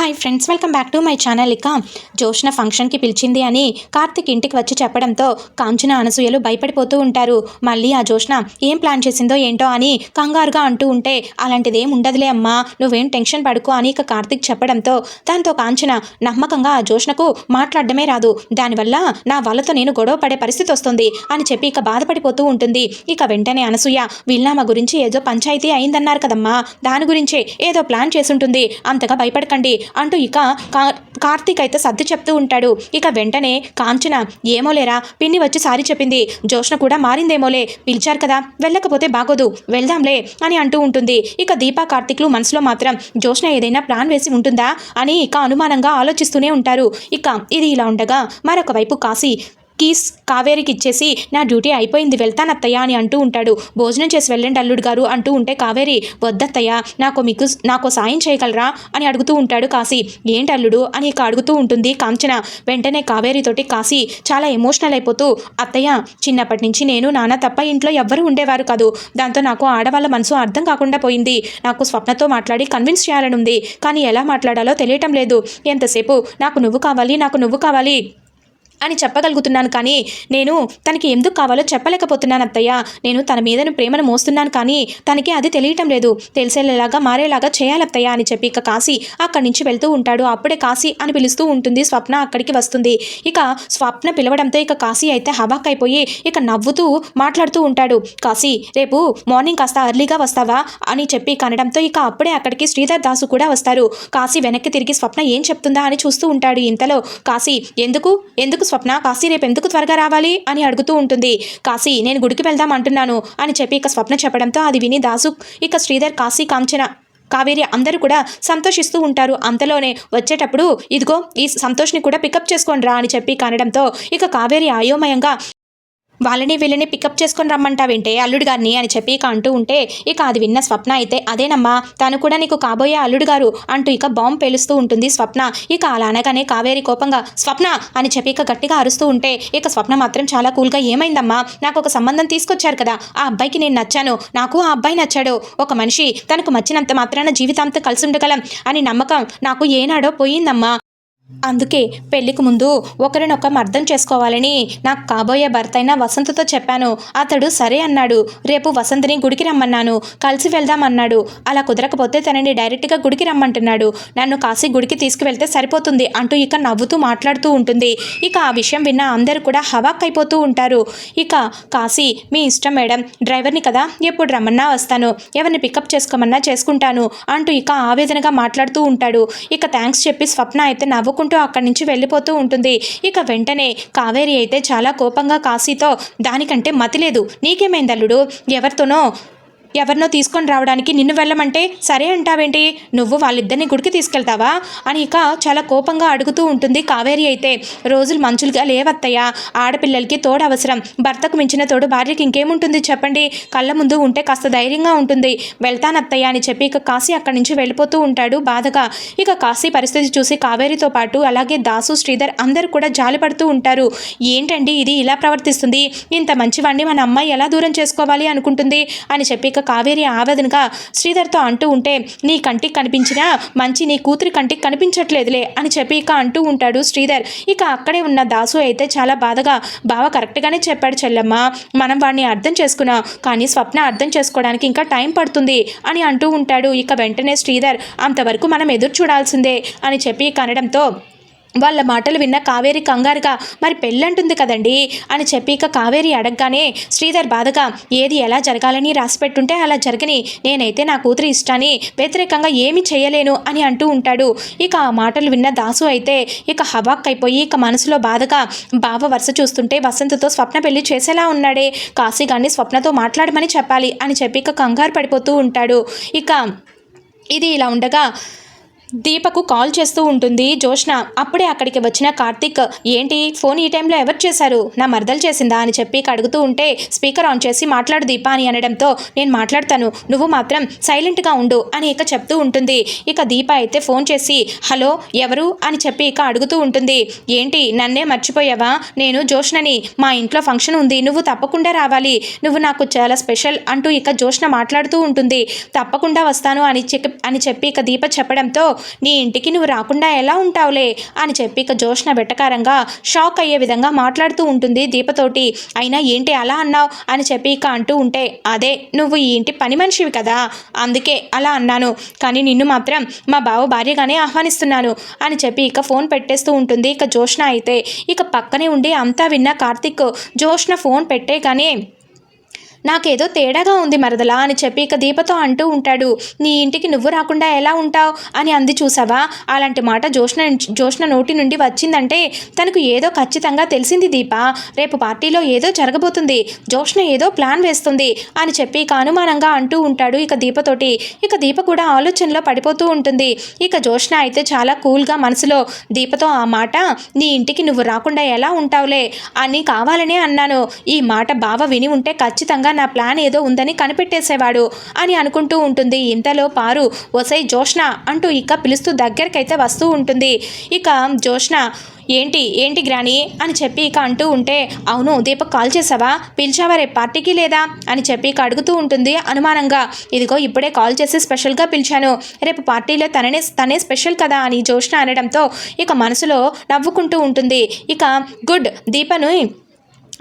Hi friends, welcome back to my channel. ఇక జోష్న ఫంక్షన్కి పిలిచింది అని కార్తిక్ ఇంటికి వచ్చి చెప్పడంతో కాంచన అనసూయలు భయపడిపోతూ ఉంటారు. మళ్ళీ ఆ జోష్న ఏం ప్లాన్ చేసిందో ఏంటో అని కంగారుగా అంటూ ఉంటే, అలాంటిదేం ఉండదులే అమ్మా, నువ్వేం టెన్షన్ పడుకో అని ఇక కార్తిక్ చెప్పడంతో దాంతో కాంచన నమ్మకంగా ఆ జోష్నకు మాట్లాడడమే రాదు, దానివల్ల నా వాళ్ళతో నేను గొడవ పడే పరిస్థితి వస్తుంది అని చెప్పి ఇక బాధపడిపోతూ ఉంటుంది. ఇక వెంటనే అనసూయ, వీళ్ళమ్మ గురించి ఏదో పంచాయతీ అయిందన్నారు కదమ్మా, దాని గురించే ఏదో ప్లాన్ చేసుంటుంది, అంతగా భయపడకండి అంటూ ఇక కార్తీక్ అయితే సర్ది చెప్తూ ఉంటాడు. ఇక వెంటనే కాంచన, ఏమోలేరా, పిన్ని వచ్చి సారీ చెప్పింది, జోష్న కూడా మారిందేమోలే, పిలిచారు కదా వెళ్ళకపోతే బాగోదు, వెళ్దాంలే అని అంటూ ఉంటుంది. ఇక దీపా కార్తీక్లు మనసులో మాత్రం జోష్న ఏదైనా ప్లాన్ వేసి ఉంటుందా అని ఇక అనుమానంగా ఆలోచిస్తూనే ఉంటారు. ఇక ఇది ఇలా ఉండగా మరొక వైపు కాశీ కీస్ కావేరికి ఇచ్చేసి, నా డ్యూటీ అయిపోయింది వెళ్తానత్తయ్య అని అంటూ ఉంటాడు. భోజనం చేసి వెళ్ళండి అల్లుడు గారు అంటూ ఉంటే కావేరి, వద్దత్తయ్య, నాకు సాయం చేయగలరా అని అడుగుతూ ఉంటాడు కాశీ. ఏంటి అల్లుడు అని ఇక అడుగుతూ ఉంటుంది కాంచన. వెంటనే కావేరితోటి కాశీ చాలా ఎమోషనల్ అయిపోతూ, అత్తయ్య, చిన్నప్పటి నుంచి నేను నాన్న తప్ప ఇంట్లో ఎవ్వరూ ఉండేవారు కాదు, దాంతో నాకు ఆడవాళ్ళ మనసు అర్థం కాకుండా పోయింది, నాకు స్వప్నతో మాట్లాడి కన్విన్స్ చేయాలని ఉంది, కానీ ఎలా మాట్లాడాలో తెలియటం లేదు, ఎంతసేపు నాకు నువ్వు కావాలి అని చెప్పగలుగుతున్నాను, కానీ నేను తనకి ఎందుకు కావాలో చెప్పలేకపోతున్నాను అత్తయ్య, నేను తన మీద ప్రేమను మోస్తున్నాను, కానీ తనకి అది తెలియటం లేదు, తెలిసేలాగా మారేలాగా చేయాలత్తయ్య అని చెప్పి ఇక కాశీ అక్కడి నుంచి వెళ్తూ ఉంటాడు. అప్పుడే కాశీ అని పిలుస్తూ ఉంటుంది స్వప్న అక్కడికి వస్తుంది. ఇక స్వప్న పిలవడంతో ఇక కాశీ అయితే హవాక్ అయిపోయి ఇక నవ్వుతూ మాట్లాడుతూ ఉంటాడు. కాశీ, రేపు మార్నింగ్ కాస్త ఎర్లీగా వస్తావా అని చెప్పి కనడంతో ఇక అప్పుడే అక్కడికి శ్రీధర్ దాసు కూడా వస్తారు. కాశీ వెనక్కి తిరిగి స్వప్న ఏం చెప్తుందా అని చూస్తూ ఉంటాడు. ఇంతలో కాశీ, ఎందుకు స్వప్న, కాశీ రేపు ఎందుకు త్వరగా రావాలి అని అడుగుతూ ఉంటుంది. కాశీ, నేను గుడికి వెళ్దాం అంటున్నాను అని చెప్పి ఇక స్వప్న చెప్పడంతో అది విని దాసు, ఇక శ్రీధర్, కాశీ, కాంచన, కావేరి అందరూ కూడా సంతోషిస్తూ ఉంటారు. అంతలోనే వచ్చేటప్పుడు ఇదిగో ఈ సంతోష్ని కూడా పికప్ చేసుకోండి రా అని చెప్పి కనడంతో ఇక కావేరి అయోమయంగా, వాళ్ళని వీళ్ళని పికప్ చేసుకొని రమ్మంటావేంటే అల్లుడు గారిని అని చెప్పి ఇక అంటూ ఉంటే ఇక అది విన్న స్వప్న అయితే, అదేనమ్మా, తను కూడా నీకు కాబోయే అల్లుడు గారు అంటూ ఇక బాంబు పేలుస్తూ ఉంటుంది స్వప్న. ఇక అలా అనగానే కావేరి కోపంగా, స్వప్న అని చెప్పి ఇక గట్టిగా అరుస్తూ ఉంటే ఇక స్వప్న మాత్రం చాలా కూల్గా, ఏమైందమ్మా, నాకు ఒక సంబంధం తీసుకొచ్చారు కదా, ఆ అబ్బాయికి నేను నచ్చాను, నాకు ఆ అబ్బాయి నచ్చాడు, ఒక మనిషి తనకు నచ్చినంత మాత్రాన జీవితాంతం కలిసి ఉండగలం అని నమ్మకం నాకు ఏనాడో పోయిందమ్మా, అందుకే పెళ్లికి ముందు ఒకరినొకరు అర్థం చేసుకోవాలని నాకు కాబోయే భర్త అయిన వసంతతో చెప్పాను, అతడు సరే అన్నాడు, రేపు వసంతని గుడికి రమ్మన్నాను, కలిసి వెళ్దామన్నాడు, అలా కుదరకపోతే తనని డైరెక్ట్గా గుడికి రమ్మంటున్నాడు, నన్ను కాశీ గుడికి తీసుకువెళ్తే సరిపోతుంది అంటూ ఇక నవ్వుతూ మాట్లాడుతూ ఉంటుంది. ఇక ఆ విషయం విన్న అందరూ కూడా హవాక్ అయిపోతూ ఉంటారు. ఇక కాశీ, మీ ఇష్టం మేడం, డ్రైవర్ని కదా, ఎప్పుడు రమ్మన్నా వస్తాను, ఎవరిని పికప్ చేసుకోమన్నా చేసుకుంటాను అంటూ ఇక ఆవేదనగా మాట్లాడుతూ ఉంటాడు. ఇక థ్యాంక్స్ చెప్పి స్వప్న అయితే నవ్వుకుంటూ అక్కడి నుంచి వెళ్ళిపోతూ ఉంటుంది. ఇక వెంటనే కావేరి అయితే చాలా కోపంగా కాశీతో, దానికంటే మతి లేదు, నీకేమైంది అల్లుడు, ఎవరినో తీసుకొని రావడానికి నిన్ను వెళ్ళమంటే సరే అంటావేంటి, నువ్వు వాళ్ళిద్దరిని గుడికి తీసుకెళ్తావా అని ఇక చాలా కోపంగా అడుగుతూ ఉంటుంది కావేరి అయితే. రోజులు మంచులుగా లేవత్తయ్యా, ఆడపిల్లలకి తోడు అవసరం, భర్తకు మించిన తోడు భార్యకి ఇంకేముంటుంది చెప్పండి, కళ్ళ ముందు ఉంటే కాస్త ధైర్యంగా ఉంటుంది, వెళ్తానత్తయ్య అని చెప్పి ఇక కాశీ అక్కడి నుంచి వెళ్ళిపోతూ ఉంటాడు బాధగా. ఇక కాశీ పరిస్థితి చూసి కావేరితో పాటు అలాగే దాసు, శ్రీధర్ అందరూ కూడా జాలిపడుతూ ఉంటారు. ఏంటండి ఇది ఇలా ప్రవర్తిస్తుంది, ఇంత మంచివాడిని మన అమ్మాయి ఎలా దూరం చేసుకోవాలి అనుకుంటుంది అని చెప్పి ఇక కావేరి ఆవేదనగా శ్రీధర్తో అంటూ ఉంటే, నీ కంటికి కనిపించినా మంచి నీ కూతురి కంటికి కనిపించట్లేదులే అని చెప్పి ఇక అంటూ ఉంటాడు శ్రీధర్. ఇక అక్కడే ఉన్న దాసు అయితే చాలా బాధగా, బావ కరెక్ట్గానే చెప్పాడు చెల్లమ్మ, మనం వాడిని అర్థం చేసుకున్నాం, కానీ స్వప్న అర్థం చేసుకోవడానికి ఇంకా టైం పడుతుంది అని అంటూ ఉంటాడు. ఇక వెంటనే శ్రీధర్, అంతవరకు మనం ఎదురు చూడాల్సిందే అని చెప్పి కనడంతో వాళ్ళ మాటలు విన్న కావేరి కంగారుగా, మరి పెళ్ళంటుంది కదండి అని చెప్పి ఇక కావేరి అడగగానే శ్రీధర్ బాధగా, ఏది ఎలా జరగాలని రాసిపెట్టుంటే అలా జరగని, నేనైతే నా కూతురి ఇష్టాన్ని వ్యతిరేకంగా ఏమీ చేయలేను అని అంటూ ఉంటాడు. ఇక ఆ మాటలు విన్న దాసు అయితే ఇక హవాక్ అయిపోయి ఇక మనసులో బాధగా, బావ వరుస చూస్తుంటే వసంతతో స్వప్న పెళ్లి చేసేలా ఉన్నాడే, కాశీ గారిని స్వప్నతో మాట్లాడమని చెప్పాలి అని చెప్పి ఇక కంగారు పడిపోతూ ఉంటాడు. ఇక ఇది ఇలా ఉండగా దీపకు కాల్ చేస్తూ ఉంటుంది జోష్న. అప్పుడే అక్కడికి వచ్చిన కార్తిక్, ఏంటి ఫోన్ ఈ టైంలో ఎవరు చేశారు, నా మరదలు చేసిందా అని చెప్పి అడుగుతూ ఉంటే, స్పీకర్ ఆన్ చేసి మాట్లాడు దీప అని అనడంతో, నేను మాట్లాడతాను, నువ్వు మాత్రం సైలెంట్గా ఉండు అని ఇక చెప్తూ ఉంటుంది. ఇక దీప అయితే ఫోన్ చేసి, హలో ఎవరు అని చెప్పి ఇక అడుగుతూ ఉంటుంది. ఏంటి నన్నే మర్చిపోయావా, నేను జోష్నని, మా ఇంట్లో ఫంక్షన్ ఉంది, నువ్వు తప్పకుండా రావాలి, నువ్వు నాకు చాలా స్పెషల్ అంటూ ఇక జోష్న మాట్లాడుతూ ఉంటుంది. తప్పకుండా వస్తాను అని చెప్పి ఇక దీప చెప్పడంతో నీ ఇంటికి నువ్వు రాకుండా ఎలా ఉంటావులే అని చెప్పి ఇక జోష్న వెటకారంగా షాక్ అయ్యే విధంగా మాట్లాడుతూ ఉంటుంది దీపతోటి. అయినా ఏంటి అలా అన్నావు అని చెప్పి ఇక అంటూ ఉంటే, అదే నువ్వు ఈ ఇంటి పని మనిషివి కదా అందుకే అలా అన్నాను, కానీ నిన్ను మాత్రం మా బావ భార్యగానే ఆహ్వానిస్తున్నాను అని చెప్పి ఇక ఫోన్ పెట్టేస్తూ ఉంటుంది ఇక జోష్న. అయితే ఇక పక్కనే ఉండి అంతా విన్న కార్తీక్ జోష్న ఫోన్ పెట్టేగానే నాకేదో తేడాగా ఉంది మరదలా అని చెప్పి ఇక దీపతో అంటూ ఉంటాడు. నీ ఇంటికి నువ్వు రాకుండా ఎలా ఉంటావు అని అంది. చూసావా, అలాంటి మాట జోష్న నోటి నుండి వచ్చిందంటే తనకు ఏదో ఖచ్చితంగా తెలిసింది దీప, రేపు పార్టీలో ఏదో జరగబోతుంది, జోష్న ఏదో ప్లాన్ వేస్తుంది అని చెప్పి ఇక అనుమానంగా అంటూ ఉంటాడు ఇక దీపతోటి. ఇక దీప కూడా ఆలోచనలో పడిపోతూ ఉంటుంది. ఇక జోష్న అయితే చాలా కూల్గా మనసులో దీపతో ఆ మాట నీ ఇంటికి నువ్వు రాకుండా ఎలా ఉంటావులే అని కావాలనే అన్నాను, ఈ మాట బావ విని ఉంటే ఖచ్చితంగా నా ప్లాన్ ఏదో ఉందని కనిపెట్టేసేవాడు అని అనుకుంటూ ఉంటుంది. ఇంతలో పారు ఒసై జోష్న అంటూ ఇక పిలుస్తూ దగ్గరకైతే వస్తూ ఉంటుంది. ఇక జోష్న ఏంటి గ్రాని అని చెప్పి ఇక అంటూ ఉంటే, అవును దీపక్ కాల్ చేసావా, పిలిచావా రేపు పార్టీకి లేదా అని చెప్పి ఇక అడుగుతూ ఉంటుంది అనుమానంగా. ఇదిగో ఇప్పుడే కాల్ చేసి స్పెషల్గా పిలిచాను, రేపు పార్టీలో తనే స్పెషల్ కదా అని జోష్న అనడంతో ఇక మనసులో నవ్వుకుంటూ ఉంటుంది. ఇక గుడ్, దీపను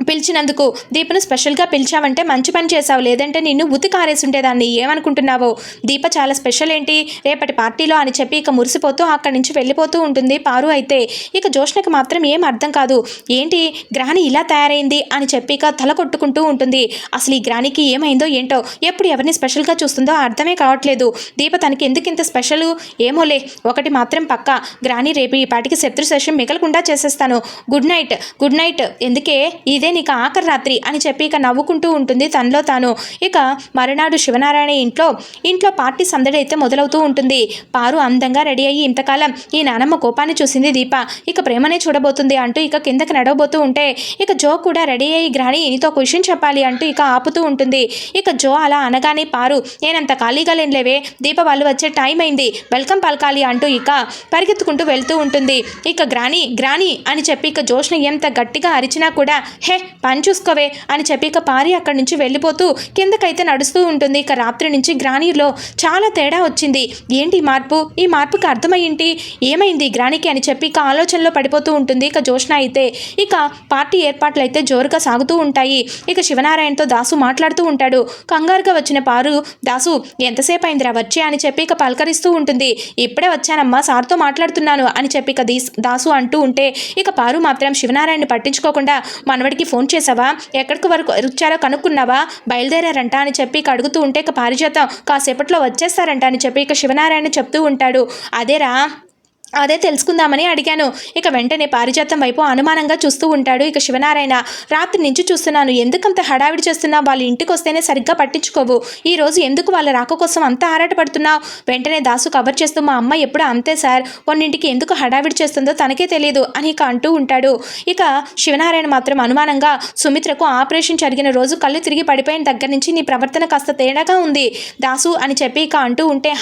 పిలిచినందుకు, దీపను స్పెషల్గా పిలిచావంటే మంచి పని చేసావు, లేదంటే నిన్ను ఉతికారేసి ఉండేదాన్ని, ఏమనుకుంటున్నావో, దీప చాలా స్పెషల్ ఏంటి రేపటి పార్టీలో అని చెప్పి ఇక మురిసిపోతూ అక్కడి నుంచి వెళ్ళిపోతూ ఉంటుంది పారు. అయితే ఇక జోష్నకి మాత్రం ఏం అర్థం కాదు, ఏంటి గ్రాని ఇలా తయారైంది అని చెప్పి ఇక తల కొట్టుకుంటూ ఉంటుంది. అసలు ఈ గ్రానికి ఏమైందో ఏంటో, ఎప్పుడు ఎవరిని స్పెషల్గా చూస్తుందో అర్థమే కావట్లేదు, దీప తనకి ఎందుకు ఇంత స్పెషల్ ఏమోలే, ఒకటి మాత్రం పక్క, గ్రాని రేపు ఈ పాటికి శత్రు శేషం మిగలకుండా చేసేస్తాను, గుడ్ నైట్ ఎందుకే ఇదే నీకు ఆఖరి రాత్రి అని చెప్పి ఇక నవ్వుకుంటూ ఉంటుంది తనలో తాను. ఇక మరునాడు శివనారాయణ ఇంట్లో పార్టీ సందడి అయితే మొదలవుతూ ఉంటుంది. పారు అందంగా రెడీ అయ్యి ఇంతకాలం ఈ నానమ్మ కోపాన్ని చూసింది దీప, ఇక ప్రేమనే చూడబోతుంది అంటూ ఇక కిందకి నడవబోతూ ఉంటే ఇక జో కూడా రెడీ అయ్యి గ్రాని నీతో ఒక విషయం చెప్పాలి అంటూ ఇక ఆపుతూ ఉంటుంది. ఇక జో అలా అనగానే పారు నేనంత ఖాళీగా లేనులేవే, దీప వాళ్ళు వచ్చే టైం అయింది, వెల్కమ్ పలకాలి అంటూ ఇక పరిగెత్తుకుంటూ వెళ్తూ ఉంటుంది. ఇక గ్రాని అని చెప్పి ఇక జోష్ని ఎంత గట్టిగా అరిచినా కూడా హే పని చూసుకోవే అని చెప్పి ఇక పారి అక్కడి నుంచి వెళ్ళిపోతూ కిందకైతే నడుస్తూ ఉంటుంది. ఇక రాత్రి నుంచి గ్రానీలో చాలా తేడా వచ్చింది, ఏంటి ఈ మార్పుకి అర్థమయ్యింటి, ఏమైంది గ్రానికి అని చెప్పి ఇక ఆలోచనలో పడిపోతూ ఉంటుంది ఇక జోష్న. అయితే ఇక పార్టీ ఏర్పాట్లు అయితే జోరుగా సాగుతూ ఉంటాయి. ఇక శివనారాయణతో దాసు మాట్లాడుతూ ఉంటాడు. కంగారుగా వచ్చిన పారు దాసు ఎంతసేపు అయిందిరా వచ్చి అని చెప్పి ఇక పలకరిస్తూ ఉంటుంది. ఇప్పుడే వచ్చానమ్మా, సార్తో మాట్లాడుతున్నాను అని చెప్పి ఇక దాసు అంటూ ఉంటే ఇక పారు మాత్రం శివనారాయణని పట్టించుకోకుండా మనవడికి ఫోన్ చేసావా, ఎక్కడికి వరకు వచ్చారో కనుక్కున్నావా, బయలుదేరారంట అని చెప్పి ఇక అడుగుతూ ఉంటే ఇక పారిజాతం కాసేపట్లో వచ్చేస్తారంట అని చెప్పి ఇక శివనారాయణ చెప్తూ ఉంటాడు. అదే తెలుసుకుందామని అడిగాను. ఇక వెంటనే పారిజాతం వైపు అనుమానంగా చూస్తూ ఉంటాడు ఇక శివనారాయణ. రాత్రి నుంచి చూస్తున్నాను, ఎందుకంత హడావిడి చేస్తున్నావు, వాళ్ళ ఇంటికి వస్తేనే సరిగ్గా పట్టించుకోవు, ఈరోజు ఎందుకు వాళ్ళ రాక కోసం అంత ఆరాటపడుతున్నావు. వెంటనే దాసు కవర్ చేస్తూ మా అమ్మ ఎప్పుడు అంతే సార్, కొన్నింటికి ఎందుకు హడావిడి చేస్తుందో తనకే తెలియదు అని ఇక అంటూ ఉంటాడు. ఇక శివనారాయణ మాత్రం అనుమానంగా సుమిత్రకు ఆపరేషన్ జరిగిన రోజు కళ్ళు తిరిగి పడిపోయిన దగ్గర నుంచి నీ ప్రవర్తన కాస్త తేడాగా ఉంది దాసు అని చెప్పి ఇక అంటూ ఉంటే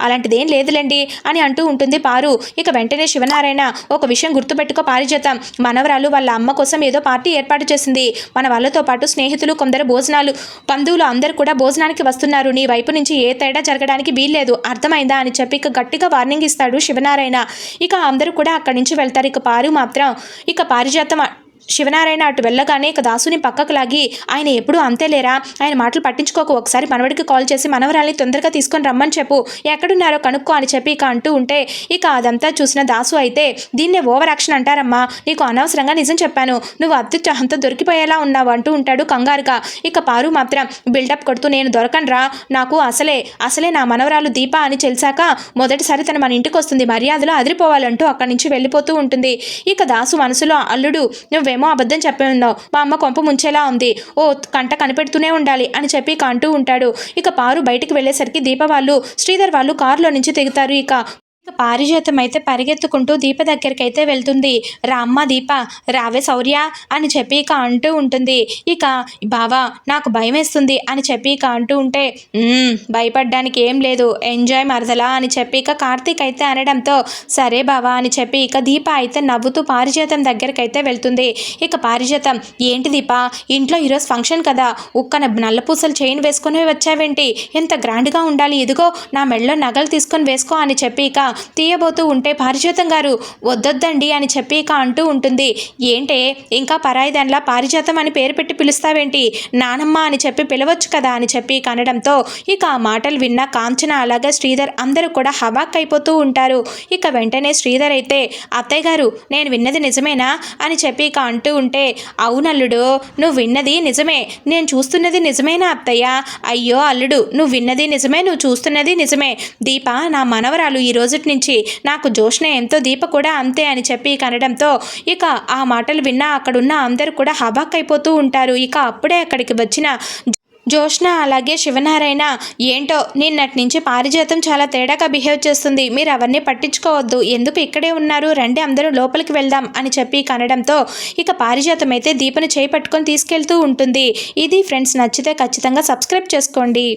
అలాంటిదేం లేదులేండి అని అంటూ ఉంటుంది పారు. ఇక వెంటనే శివనారాయణ ఒక విషయం గుర్తుపెట్టుకో పారిజాతం, మనవరాలు వాళ్ళ అమ్మ కోసం ఏదో పార్టీ ఏర్పాటు చేసింది, మన వాళ్ళతో పాటు స్నేహితులు కొందరు బంధువులు అందరూ కూడా భోజనానికి వస్తున్నారు, నీ వైపు నుంచి ఏ తేడా జరగడానికి వీల్లేదు, అర్థమైందా అని చెప్పి ఇక గట్టిగా వార్నింగ్ ఇస్తాడు శివనారాయణ. ఇక అందరూ కూడా అక్కడి నుంచి వెళ్తారు. ఇక పారు మాత్రం ఇక పారిజాతం శివనారాయణ అటు వెళ్ళగానే ఇక దాసుని పక్కకు లాగి ఆయన ఎప్పుడూ అంతేలేరా, ఆయన మాటలు పట్టించుకోకు, ఒకసారి మనవడికి కాల్ చేసి మనవరాల్ని తొందరగా తీసుకొని రమ్మని చెప్పు, ఎక్కడున్నారో కనుక్కో అని చెప్పి ఇక అంటూ ఉంటే ఇక అదంతా చూసిన దాసు అయితే దీన్నే ఓవర్ యాక్షన్ అంటారమ్మా, నీకు అనవసరంగా నిజం చెప్పాను, నువ్వు అత్యుత్సాహంతో దొరికిపోయేలా ఉన్నావు అంటూ ఉంటాడు కంగారుగా. ఇక పారు మాత్రం బిల్డప్ కొడుతూ నేను దొరకనరా, నాకు అసలే నా మనవరాలు దీప అని తెలిసాక మొదటిసారి తను మన ఇంటికి వస్తుంది, మర్యాదలో అదిరిపోవాలంటూ అక్కడి నుంచి వెళ్ళిపోతూ ఉంటుంది. ఇక దాసు మనసులో అల్లుడు నువ్వేమో అబద్ధం చెప్పేందావు, మా అమ్మ కొంప ముంచేలా ఉంది, ఓ కంట కనిపెడుతూనే ఉండాలి అని చెప్పి ఇక అంటూ ఉంటాడు. ఇక పారు బయటికి వెళ్ళేసరికి దీప వాళ్ళు శ్రీధర్ వాళ్ళు కారులో నుంచి దిగుతారు. ఇక పారిజాతం అయితే పరిగెత్తుకుంటూ దీప దగ్గరికి అయితే వెళ్తుంది. రామ్మ దీప, రావే శౌర్య అని చెప్పి ఇక అంటూ ఉంటుంది. ఇక బావా నాకు భయం వేస్తుంది అని చెప్పి ఇక అంటూ ఉంటే భయపడ్డానికి ఏం లేదు, ఎంజాయ్ మరదలా అని చెప్పి ఇక కార్తీక్ అయితే అనడంతో సరే బావా అని చెప్పి ఇక దీప అయితే నవ్వుతూ పారిజాతం దగ్గరికి అయితే వెళ్తుంది. ఇక పారిజాతం ఏంటి దీప, ఇంట్లో ఈరోజు ఫంక్షన్ కదా, ఉక్కన నల్లపూసలు చైన్ వేసుకొని వచ్చావేంటి, ఎంత గ్రాండ్గా ఉండాలి, ఇదిగో నా మెడలో నగలు తీసుకొని వేసుకో అని చెప్పి ఇక తీయబోతూ ఉంటే పారిజాతం గారు వద్దొద్దండి అని చెప్పి ఇక అంటూ ఉంటుంది. ఏంటే ఇంకా పరాయిదాన్లా పారిజాతం అని పేరు పెట్టి పిలుస్తావేంటి, నానమ్మ అని చెప్పి పిలవచ్చు కదా అని చెప్పి కనడంతో ఇక ఆ మాటలు విన్న కాంచన అలాగే శ్రీధర్ అందరూ కూడా హవాక్ అయిపోతూ ఉంటారు. ఇక వెంటనే శ్రీధర్ అయితే అత్తయ్య గారు నేను విన్నది నిజమేనా అని చెప్పి ఇక అంటూ ఉంటే అవునల్లుడు నువ్వు విన్నది నిజమే, నేను చూస్తున్నది నిజమేనా అత్తయ్య, అయ్యో అల్లుడు నువ్వు విన్నది నిజమే, నువ్వు చూస్తున్నది నిజమే, దీప నా మనవరాలు ఈ రోజుటి నుంచి నాకు జోష్న ఎంతో దీప కూడా అంతే అని చెప్పి కనడంతో ఇక ఆ మాటలు విన్నా అక్కడున్న అందరూ కూడా హబాక్ అయిపోతూ ఉంటారు. ఇక అప్పుడే అక్కడికి వచ్చిన జోష్న అలాగే శివనారాయణ ఏంటో నిన్నటి నుంచి పారిజాతం చాలా తేడాగా బిహేవ్ చేస్తుంది, మీరు అవన్నీ పట్టించుకోవద్దు, ఎందుకు ఇక్కడే ఉన్నారు, రండి అందరూ లోపలికి వెళ్దాం అని చెప్పి కనడంతో ఇక పారిజాతం అయితే దీపను చేయి పట్టుకొని తీసుకెళ్తూ ఉంటుంది. ఇది ఫ్రెండ్స్, నచ్చితే ఖచ్చితంగా సబ్స్క్రైబ్ చేసుకోండి.